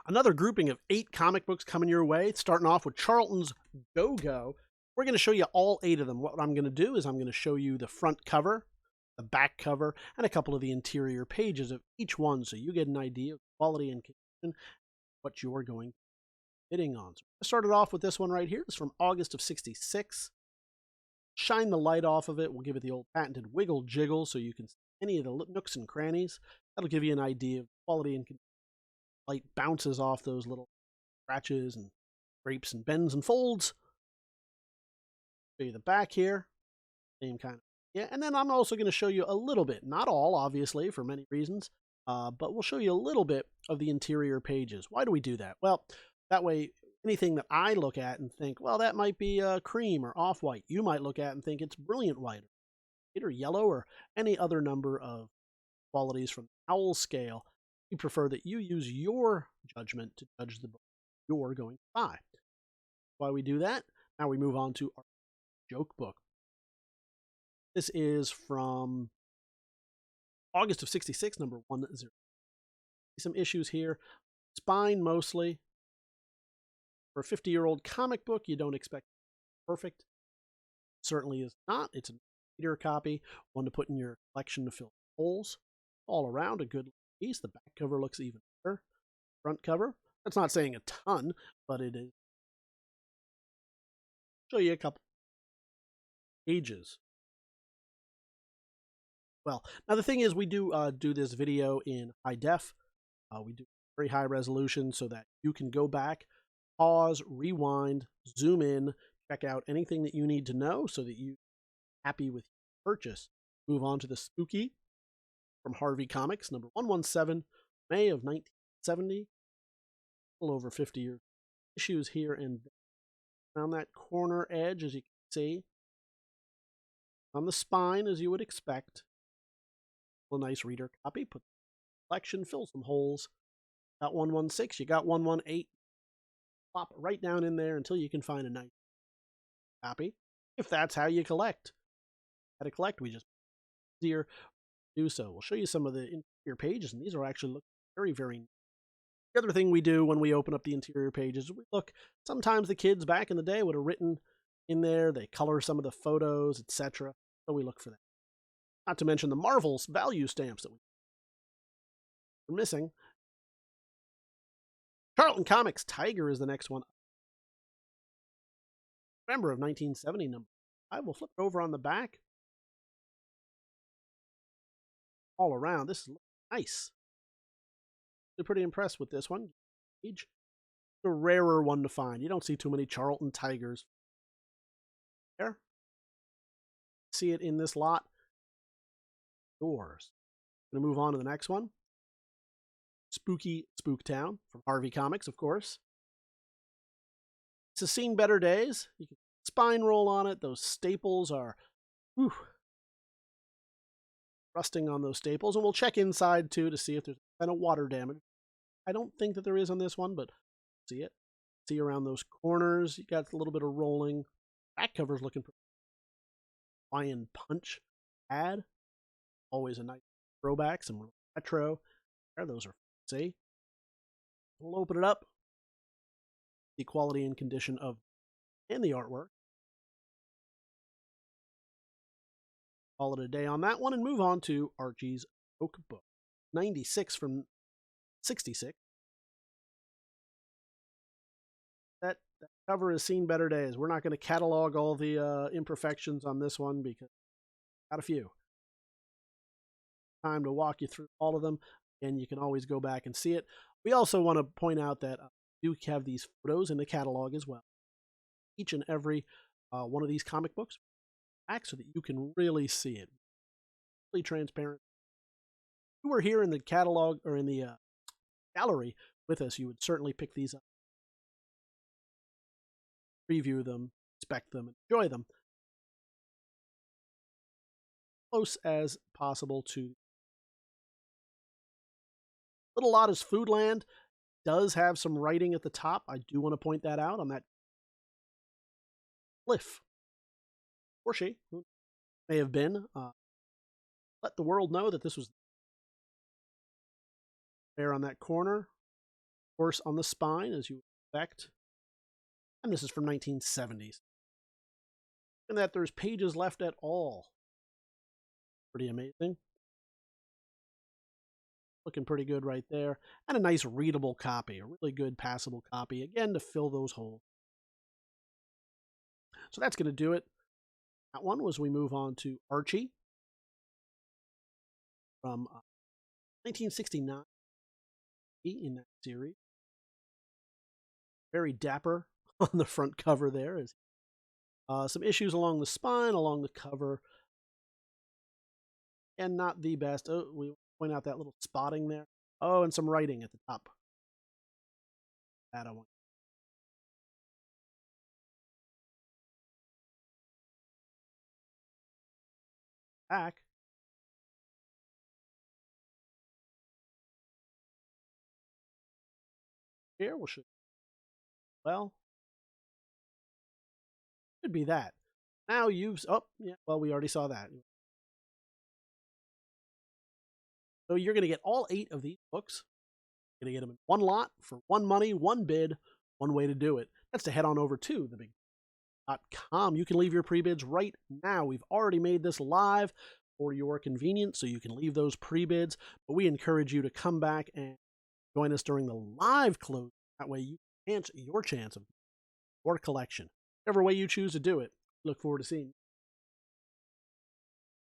Another grouping of 8 comic books coming your way, starting off with Charlton's Go-Go. We're going to show you all 8 of them. What I'm going to do is I'm going to show you the front cover, the back cover, and a couple of the interior pages of each one so you get an idea of quality and condition, what you're going to be bidding on. So I started off with this one right here. It's from August of '66. Shine the light off of it. We'll give it the old patented wiggle jiggle so you can see any of the nooks and crannies. That'll give you an idea of quality and condition. Light bounces off those little scratches and scrapes and bends and folds. Show you the back here. Same kind of, yeah. And then I'm also going to show you a little bit, not all, obviously, for many reasons, but we'll show you a little bit of the interior pages. Why do we do that? Well, that way, anything that I look at and think, well, that might be cream or off-white, you might look at and think it's brilliant white or yellow or any other number of qualities from the owl scale. We prefer that you use your judgment to judge the book you're going to buy. Why we do that? Now we move on to our joke book. This is from August of '66, number 10. Some issues here. Spine mostly. For a 50-year-old comic book, you don't expect perfect. Certainly is not. It's a reader copy, one to put in your collection to fill holes. All around, a good piece. The back cover looks even better. Front cover, that's not saying a ton, but it is. Show you a couple pages. Well, now the thing is, we do this video in high def. We do very high resolution so that you can go back, pause, rewind, zoom in, check out anything that you need to know so that you're happy with your purchase. Move on to the Spooky from Harvey Comics, number 117, May of 1970. A little over 50 years. Issues here and around that corner edge, as you can see. On the spine, as you would expect. A nice reader copy. Put the collection, fill some holes. Got 116, you got 118. Plop it right down in there until you can find a nice copy. If that's how you collect. How to collect, we just easier do so. We'll show you some of the interior pages, and these are actually look very, very neat. The other thing we do when we open up the interior pages is we look. Sometimes the kids back in the day would have written in there. They color some of the photos, etc. So we look for that. Not to mention the Marvel's value stamps that we're missing. Charlton Comics Tiger is the next one. November of 1970 number. I will flip it over on the back. All around, this is nice. I'm pretty impressed with this one. It's a rarer one to find. You don't see too many Charlton Tigers. There. See it in this lot. Yours. I'm going to move on to the next one. Spooky Spooktown from Harvey Comics, of course. It's a Seen Better Days. You can spine roll on it. Those staples are rusting on those staples. And we'll check inside, too, to see if there's kind of water damage. I don't think that there is on this one, but see it. See around those corners. You got a little bit of rolling. Back cover's looking pretty. Lion Punch ad. Always a nice throwback. Some retro. There, those are, see? We'll open it up. The quality and condition of and the artwork. Call it a day on that one and move on to Archie's joke book. 96 from 66. That cover has seen better days. We're not going to catalog all the imperfections on this one because got a few. Time to walk you through all of them, and you can always go back and see it. We also want to point out that we do have these photos in the catalog as well. Each and every one of these comic books so that you can really see it. Really transparent. If you were here in the catalog or in the gallery with us, you would certainly pick these up. Review them, inspect them, enjoy them. Close as possible to. Little Lot is Foodland. Does have some writing at the top. I do want to point that out on that cliff. Or she, who may have been, let the world know that this was there on that corner. horse on the spine, as you would expect. And this is from 1970s. And that there's pages left at all. Pretty amazing. Looking pretty good right there. And a nice readable copy, a really good passable copy, again, to fill those holes. So that's going to do it. That one was we move on to Archie from 1969 in that series. Very dapper on the front cover there. Is some issues along the spine, along the cover. And not the best. Oh, we point out that little spotting there. Oh, and some writing at the top. That I want. Back. Here we'll show you. Well, could be that. Now you've, oh, yeah, well, we already saw that. So you're going to get all 8 of these books. You're going to get them in one lot for one money, one bid, one way to do it. That's to head on over to TheBigToyAuction.com. You can leave your pre-bids right now. We've already made this live for your convenience, so you can leave those pre-bids. But we encourage you to come back and join us during the live close. That way you enhance your chance of your collection. Whatever way you choose to do it, look forward to seeing you.